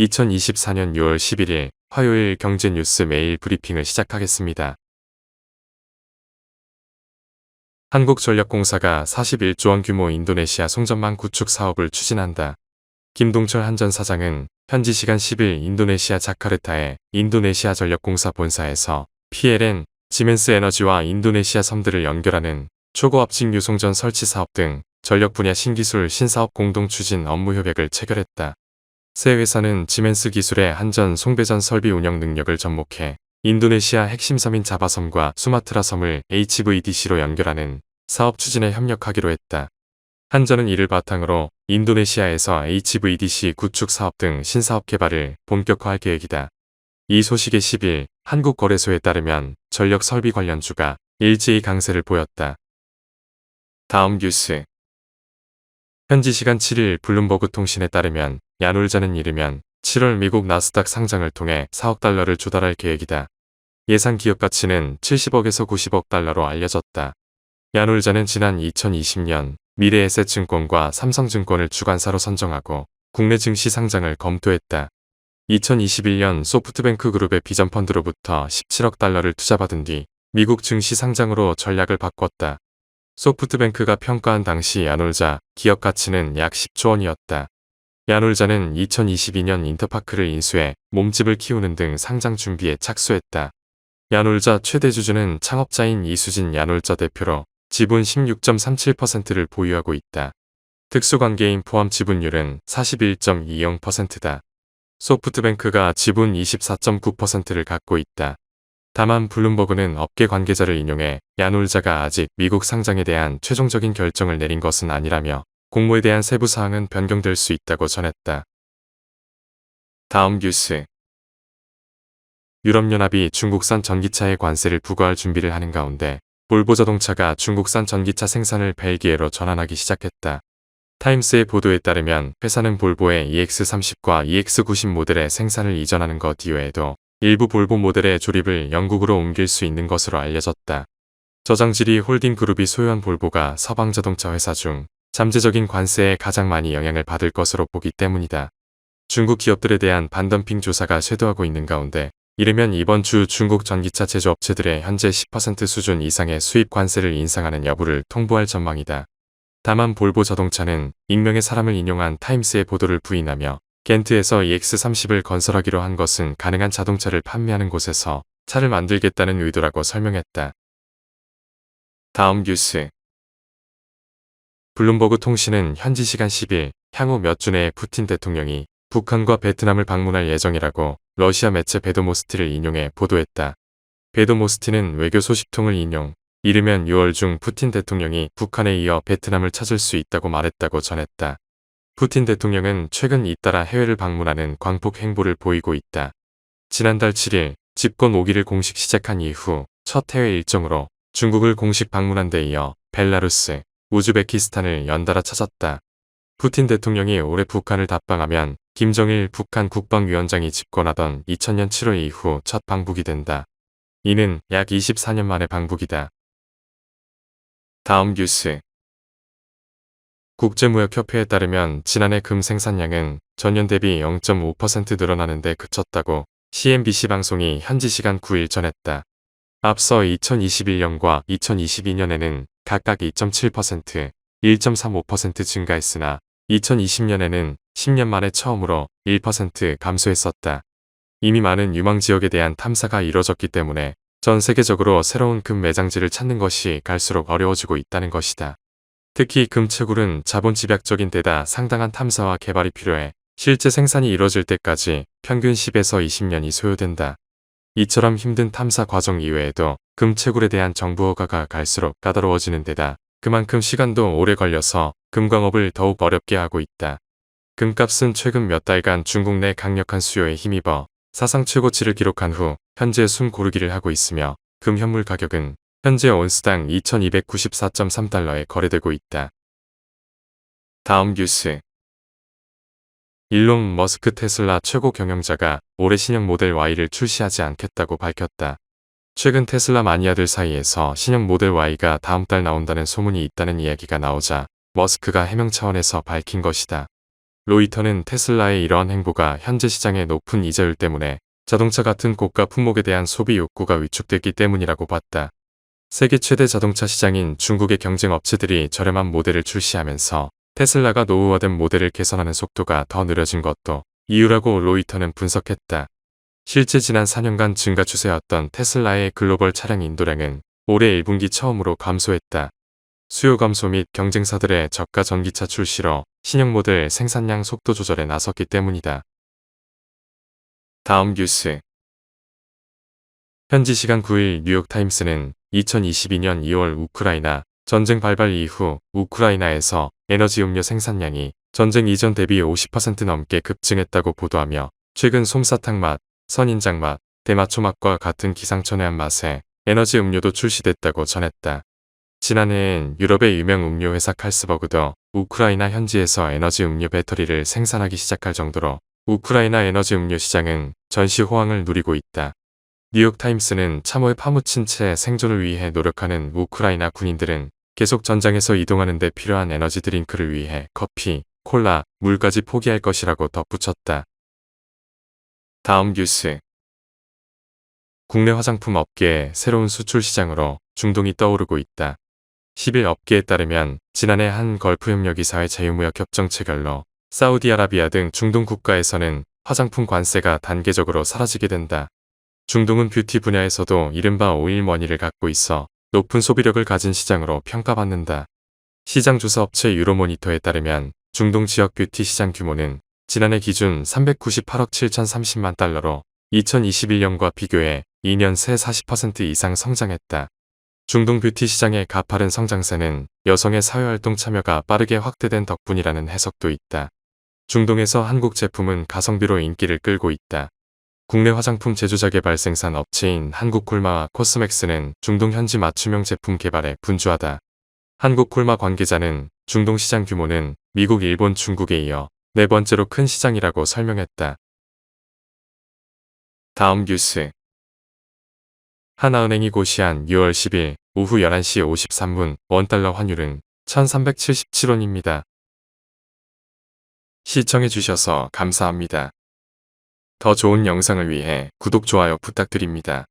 2024년 6월 11일 화요일 경제뉴스 메일 브리핑을 시작하겠습니다. 한국전력공사가 41조 원 규모 인도네시아 송전망 구축 사업을 추진한다. 김동철 한전 사장은 현지 시간 10일 인도네시아 자카르타의 인도네시아 전력공사 본사에서 PLN, 지멘스 에너지와 인도네시아 섬들을 연결하는 초고압직 유송전 설치 사업 등 전력 분야 신기술 신사업 공동 추진 업무 협약을 체결했다. 새 회사는 지멘스 기술의 한전 송배전 설비 운영 능력을 접목해 인도네시아 핵심 섬인 자바섬과 수마트라 섬을 HVDC로 연결하는 사업 추진에 협력하기로 했다. 한전은 이를 바탕으로 인도네시아에서 HVDC 구축 사업 등 신사업 개발을 본격화할 계획이다. 이 소식에 10일 한국거래소에 따르면 전력 설비 관련주가 일제히 강세를 보였다. 다음 뉴스. 현지 시간 7일 블룸버그 통신에 따르면 야놀자는 이르면 7월 미국 나스닥 상장을 통해 4억 달러를 조달할 계획이다. 예상 기업 가치는 70억에서 90억 달러로 알려졌다. 야놀자는 지난 2020년 미래에셋증권과 삼성증권을 주관사로 선정하고 국내 증시 상장을 검토했다. 2021년 소프트뱅크 그룹의 비전펀드로부터 17억 달러를 투자받은 뒤 미국 증시 상장으로 전략을 바꿨다. 소프트뱅크가 평가한 당시 야놀자 기업 가치는 약 10조 원이었다. 야놀자는 2022년 인터파크를 인수해 몸집을 키우는 등 상장 준비에 착수했다. 야놀자 최대 주주는 창업자인 이수진 야놀자 대표로 지분 16.37%를 보유하고 있다. 특수관계인 포함 지분율은 41.20%다. 소프트뱅크가 지분 24.9%를 갖고 있다. 다만 블룸버그는 업계 관계자를 인용해 야놀자가 아직 미국 상장에 대한 최종적인 결정을 내린 것은 아니라며 공모에 대한 세부 사항은 변경될 수 있다고 전했다. 다음 뉴스. 유럽연합이 중국산 전기차에 관세를 부과할 준비를 하는 가운데 볼보 자동차가 중국산 전기차 생산을 벨기에로 전환하기 시작했다. 타임스의 보도에 따르면 회사는 볼보의 EX30과 EX90 모델의 생산을 이전하는 것 이외에도 일부 볼보 모델의 조립을 영국으로 옮길 수 있는 것으로 알려졌다. 저장지리 홀딩 그룹이 소유한 볼보가 서방 자동차 회사 중 잠재적인 관세에 가장 많이 영향을 받을 것으로 보기 때문이다. 중국 기업들에 대한 반덤핑 조사가 쇄도하고 있는 가운데 이르면 이번 주 중국 전기차 제조업체들의 현재 10% 수준 이상의 수입 관세를 인상하는 여부를 통보할 전망이다. 다만 볼보 자동차는 익명의 사람을 인용한 타임스의 보도를 부인하며 겐트에서 EX30을 건설하기로 한 것은 가능한 자동차를 판매하는 곳에서 차를 만들겠다는 의도라고 설명했다. 다음 뉴스. 블룸버그 통신은 현지 시간 10일 향후 몇 주 내에 푸틴 대통령이 북한과 베트남을 방문할 예정이라고 러시아 매체 베도모스티를 인용해 보도했다. 베도모스티는 외교 소식통을 인용, 이르면 6월 중 푸틴 대통령이 북한에 이어 베트남을 찾을 수 있다고 말했다고 전했다. 푸틴 대통령은 최근 잇따라 해외를 방문하는 광폭 행보를 보이고 있다. 지난달 7일 집권 5기를 공식 시작한 이후 첫 해외 일정으로 중국을 공식 방문한 데 이어 벨라루스, 우즈베키스탄을 연달아 찾았다. 푸틴 대통령이 올해 북한을 답방하면 김정일 북한 국방위원장이 집권하던 2000년 7월 이후 첫 방북이 된다. 이는 약 24년 만의 방북이다. 다음 뉴스. 국제무역협회에 따르면 지난해 금 생산량은 전년 대비 0.5% 늘어나는 데 그쳤다고 CNBC 방송이 현지 시간 9일 전했다. 앞서 2021년과 2022년에는 각각 2.7%, 1.35% 증가했으나 2020년에는 10년 만에 처음으로 1% 감소했었다. 이미 많은 유망 지역에 대한 탐사가 이뤄졌기 때문에 전 세계적으로 새로운 금 매장지를 찾는 것이 갈수록 어려워지고 있다는 것이다. 특히 금 채굴은 자본 집약적인 데다 상당한 탐사와 개발이 필요해 실제 생산이 이뤄질 때까지 평균 10에서 20년이 소요된다. 이처럼 힘든 탐사 과정 이외에도 금 채굴에 대한 정부 허가가 갈수록 까다로워지는 데다 그만큼 시간도 오래 걸려서 금광업을 더욱 어렵게 하고 있다. 금값은 최근 몇 달간 중국 내 강력한 수요에 힘입어 사상 최고치를 기록한 후 현재 숨 고르기를 하고 있으며 금 현물 가격은 현재 온스당 2294.3달러에 거래되고 있다. 다음 뉴스. 일론 머스크 테슬라 최고 경영자가 올해 신형 모델 Y를 출시하지 않겠다고 밝혔다. 최근 테슬라 마니아들 사이에서 신형 모델 Y가 다음 달 나온다는 소문이 있다는 이야기가 나오자 머스크가 해명 차원에서 밝힌 것이다. 로이터는 테슬라의 이러한 행보가 현재 시장의 높은 이자율 때문에 자동차 같은 고가 품목에 대한 소비 욕구가 위축됐기 때문이라고 봤다. 세계 최대 자동차 시장인 중국의 경쟁 업체들이 저렴한 모델을 출시하면서 테슬라가 노후화된 모델을 개선하는 속도가 더 느려진 것도 이유라고 로이터는 분석했다. 실제 지난 4년간 증가 추세였던 테슬라의 글로벌 차량 인도량은 올해 1분기 처음으로 감소했다. 수요 감소 및 경쟁사들의 저가 전기차 출시로 신형 모델 생산량 속도 조절에 나섰기 때문이다. 다음 뉴스. 현지 시간 9일 뉴욕타임스는 2022년 2월 우크라이나 전쟁 발발 이후 우크라이나에서 에너지 음료 생산량이 전쟁 이전 대비 50% 넘게 급증했다고 보도하며 최근 솜사탕 맛, 선인장 맛, 대마초 맛과 같은 기상천외한 맛의 에너지 음료도 출시됐다고 전했다. 지난해엔 유럽의 유명 음료 회사 칼스버그도 우크라이나 현지에서 에너지 음료 배터리를 생산하기 시작할 정도로 우크라이나 에너지 음료 시장은 전시 호황을 누리고 있다. 뉴욕타임스는 참호에 파묻힌 채 생존을 위해 노력하는 우크라이나 군인들은 계속 전장에서 이동하는 데 필요한 에너지 드링크를 위해 커피, 콜라, 물까지 포기할 것이라고 덧붙였다. 다음 뉴스. 국내 화장품 업계의 새로운 수출 시장으로 중동이 떠오르고 있다. 10일 업계에 따르면 지난해 한 걸프협력이사회 자유무역협정 체결로 사우디아라비아 등 중동 국가에서는 화장품 관세가 단계적으로 사라지게 된다. 중동은 뷰티 분야에서도 이른바 오일머니를 갖고 있어 높은 소비력을 가진 시장으로 평가받는다. 시장 조사 업체 유로모니터에 따르면 중동 지역 뷰티 시장 규모는 지난해 기준 398억 7,030만 달러로 2021년과 비교해 2년 새 40% 이상 성장했다. 중동 뷰티 시장의 가파른 성장세는 여성의 사회활동 참여가 빠르게 확대된 덕분이라는 해석도 있다. 중동에서 한국 제품은 가성비로 인기를 끌고 있다. 국내 화장품 제조자 개발 생산 업체인 한국콜마와 코스맥스는 중동 현지 맞춤형 제품 개발에 분주하다. 한국콜마 관계자는 중동 시장 규모는 미국, 일본, 중국에 이어 네 번째로 큰 시장이라고 설명했다. 다음 뉴스. 하나은행이 고시한 6월 10일 오후 11시 53분 원달러 환율은 1377원입니다. 시청해주셔서 감사합니다. 더 좋은 영상을 위해 구독, 좋아요 부탁드립니다.